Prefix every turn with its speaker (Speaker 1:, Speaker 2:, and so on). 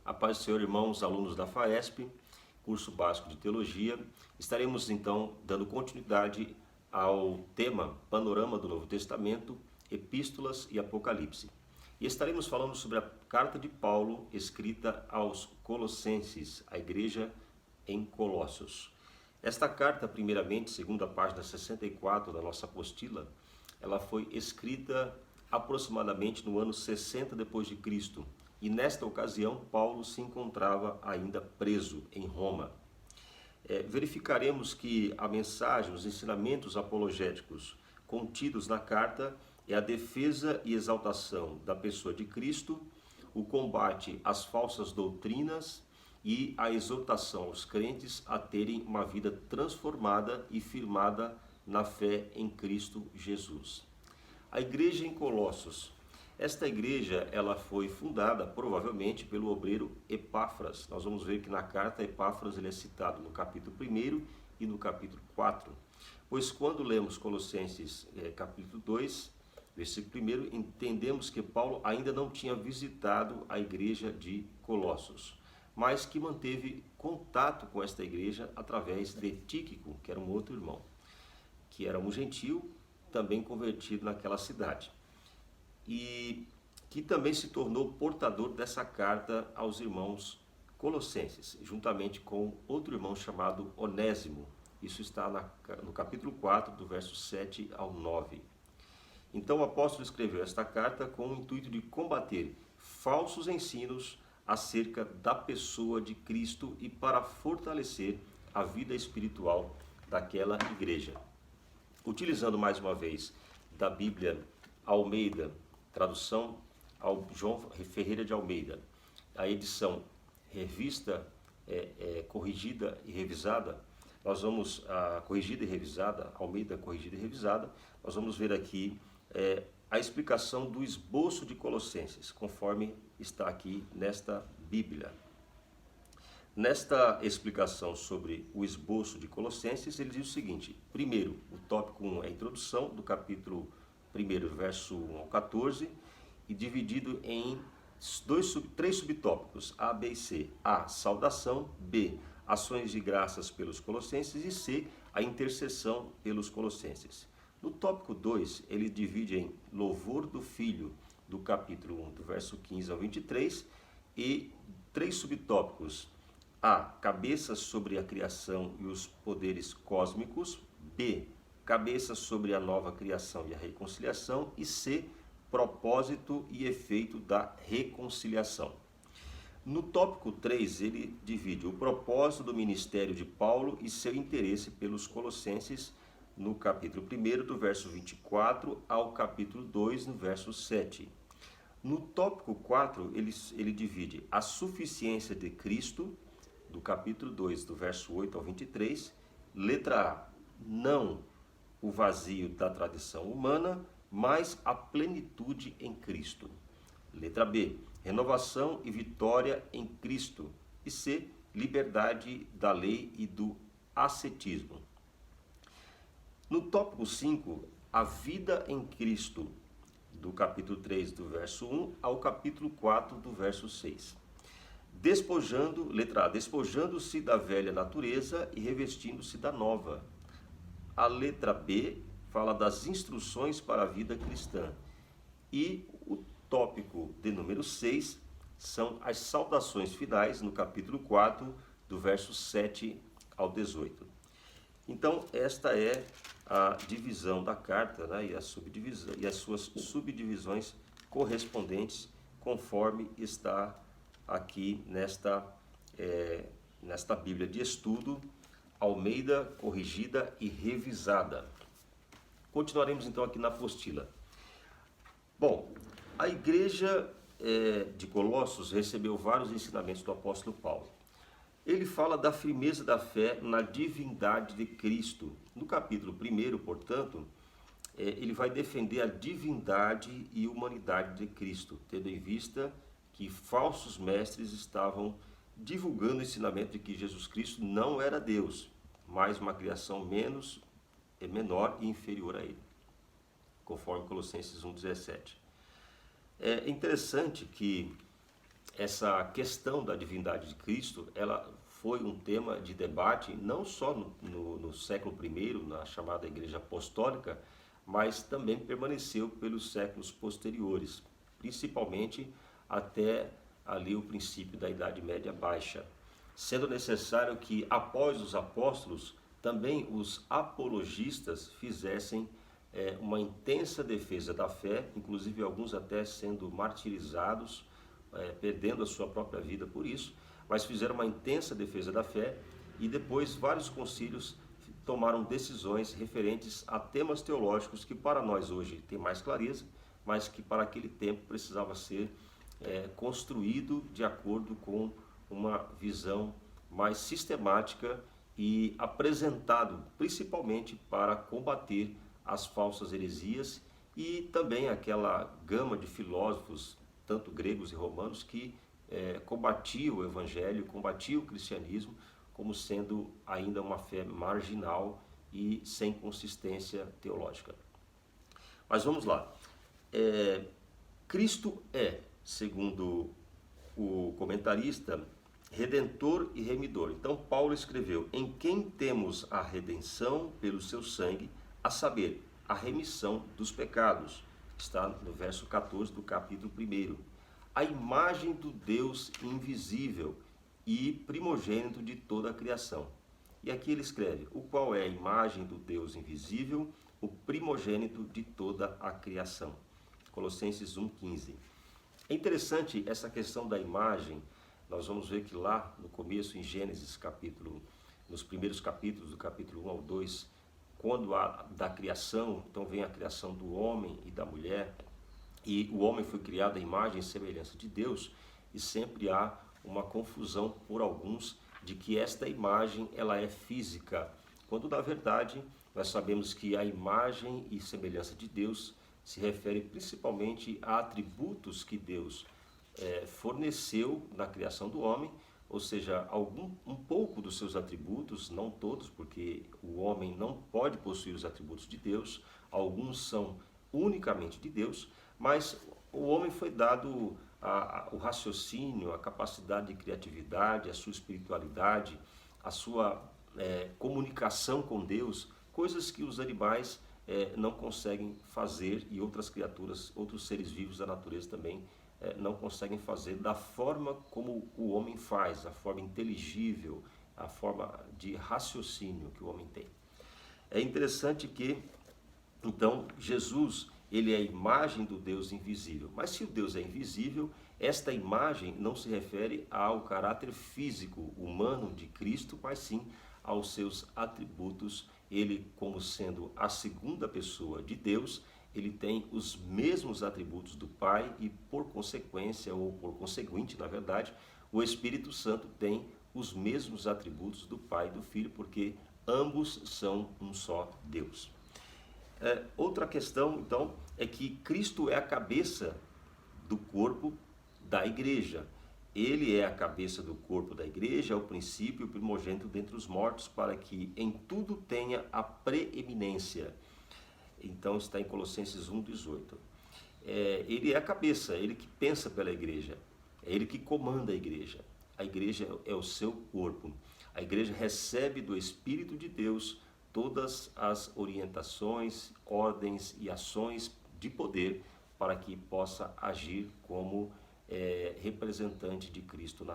Speaker 1: A paz do Senhor, irmãos, alunos da FAESP, curso básico de teologia. Estaremos então dando continuidade ao tema Panorama do Novo Testamento, Epístolas e Apocalipse. E estaremos falando sobre a carta de Paulo escrita aos Colossenses, a igreja em Colossos. Esta carta, primeiramente, segundo a página 64 da nossa apostila, ela foi escrita aproximadamente no ano 60 depois de Cristo. E nesta ocasião, Paulo se encontrava ainda preso em Roma. Verificaremos que a mensagem, os ensinamentos apologéticos contidos na carta é a defesa e exaltação da pessoa de Cristo, o combate às falsas doutrinas e a exortação aos crentes a terem uma vida transformada e firmada na fé em Cristo Jesus. A igreja em Colossos. Esta igreja ela foi fundada provavelmente pelo obreiro Epáfras. Nós vamos ver que na carta Epáfras ele é citado no capítulo 1 e no capítulo 4. Pois quando lemos Colossenses capítulo 2, versículo 1, entendemos que Paulo ainda não tinha visitado a igreja de Colossos, mas que manteve contato com esta igreja através de Tíquico, que era um outro irmão, que era um gentil, também convertido naquela cidade. E que também se tornou portador dessa carta aos irmãos colossenses, juntamente com outro irmão chamado Onésimo. Isso está no capítulo 4, do verso 7 ao 9. Então o apóstolo escreveu esta carta com o intuito de combater falsos ensinos acerca da pessoa de Cristo e para fortalecer a vida espiritual daquela igreja. Utilizando mais uma vez da Bíblia Almeida, tradução ao João Ferreira de Almeida, a edição revista, corrigida e revisada, nós vamos, corrigida e revisada, Almeida corrigida e revisada, nós vamos ver aqui a explicação do esboço de Colossenses, conforme está aqui nesta Bíblia. Nesta explicação sobre o esboço de Colossenses, ele diz o seguinte: primeiro, o tópico 1 é a introdução do capítulo 1, verso 1 ao 14, e dividido em três subtópicos, A, B e C. A, saudação; B, ações de graças pelos colossenses; e C, a intercessão pelos colossenses. No tópico 2, ele divide em louvor do Filho, do capítulo 1, do verso 15 ao 23, e três subtópicos: A, cabeça sobre a criação e os poderes cósmicos; B, cabeça sobre a nova criação e a reconciliação; e C, propósito e efeito da reconciliação. No tópico 3, ele divide o propósito do ministério de Paulo e seu interesse pelos colossenses, no capítulo 1, do verso 24 ao capítulo 2, no verso 7. No tópico 4, ele divide a suficiência de Cristo, do capítulo 2, do verso 8 ao 23, letra A, não o vazio da tradição humana, mas a plenitude em Cristo. Letra B, renovação e vitória em Cristo. E C, liberdade da lei e do ascetismo. No tópico 5, a vida em Cristo, do capítulo 3, do verso 1 ao capítulo 4, do verso 6. Letra A, despojando-se da velha natureza e revestindo-se da nova. A letra B fala das instruções para a vida cristã. E o tópico de número 6 são as saudações finais, no capítulo 4, do verso 7 ao 18. Então, esta é a divisão da carta, né, e as suas subdivisões correspondentes, conforme está aqui nesta Bíblia de estudo, Almeida, corrigida e revisada. Continuaremos então aqui na apostila. Bom, a igreja de Colossos recebeu vários ensinamentos do apóstolo Paulo. Ele fala da firmeza da fé na divindade de Cristo. No capítulo 1, portanto, ele vai defender a divindade e humanidade de Cristo, tendo em vista que falsos mestres estavam divulgando o ensinamento de que Jesus Cristo não era Deus, mas uma criação menor e inferior a ele, conforme Colossenses 1,17. É interessante que essa questão da divindade de Cristo, ela foi um tema de debate não só no século I, na chamada Igreja Apostólica, mas também permaneceu pelos séculos posteriores, principalmente até ali o princípio da Idade Média Baixa, sendo necessário que após os apóstolos também os apologistas fizessem uma intensa defesa da fé, inclusive alguns até sendo martirizados, perdendo a sua própria vida por isso, mas fizeram uma intensa defesa da fé e depois vários concílios tomaram decisões referentes a temas teológicos que para nós hoje tem mais clareza, mas que para aquele tempo precisava ser construído de acordo com uma visão mais sistemática e apresentado principalmente para combater as falsas heresias e também aquela gama de filósofos, tanto gregos e romanos, que combatia o evangelho, combatia o cristianismo como sendo ainda uma fé marginal e sem consistência teológica. Mas vamos lá. Cristo é, segundo o comentarista, redentor e remidor. Então Paulo escreveu: em quem temos a redenção pelo seu sangue, a saber, a remissão dos pecados. Está no verso 14 do capítulo 1. A imagem do Deus invisível e primogênito de toda a criação. E aqui ele escreve: o qual é a imagem do Deus invisível, o primogênito de toda a criação. Colossenses 1,15. É interessante essa questão da imagem. Nós vamos ver que lá no começo, em Gênesis, nos primeiros capítulos, do capítulo 1 ao 2, quando há da criação, então vem a criação do homem e da mulher, e o homem foi criado à imagem e semelhança de Deus, e sempre há uma confusão por alguns de que esta imagem ela é física, quando na verdade nós sabemos que a imagem e semelhança de Deus se refere principalmente a atributos que Deus forneceu na criação do homem, ou seja, um pouco dos seus atributos, não todos, porque o homem não pode possuir os atributos de Deus, alguns são unicamente de Deus, mas o homem foi dado o raciocínio, a capacidade de criatividade, a sua espiritualidade, a sua comunicação com Deus, coisas que os animais não conseguem fazer e outras criaturas, outros seres vivos da natureza também não conseguem fazer da forma como o homem faz, a forma inteligível, a forma de raciocínio que o homem tem. É interessante que, então, Jesus, ele é a imagem do Deus invisível. Mas se o Deus é invisível, esta imagem não se refere ao caráter físico humano de Cristo, mas sim aos seus atributos. Ele, como sendo a segunda pessoa de Deus, ele tem os mesmos atributos do Pai e, por consequência, ou por conseguinte, na verdade, o Espírito Santo tem os mesmos atributos do Pai e do Filho, porque ambos são um só Deus. Outra questão, então, é que Cristo é a cabeça do corpo da igreja. Ele é a cabeça do corpo da igreja, é o princípio, o primogênito dentre os mortos, para que em tudo tenha a preeminência. Então está em Colossenses 1,18. Ele é a cabeça, ele que pensa pela igreja, é ele que comanda a igreja. A igreja é o seu corpo. A igreja recebe do Espírito de Deus todas as orientações, ordens e ações de poder para que possa agir como representante de Cristo na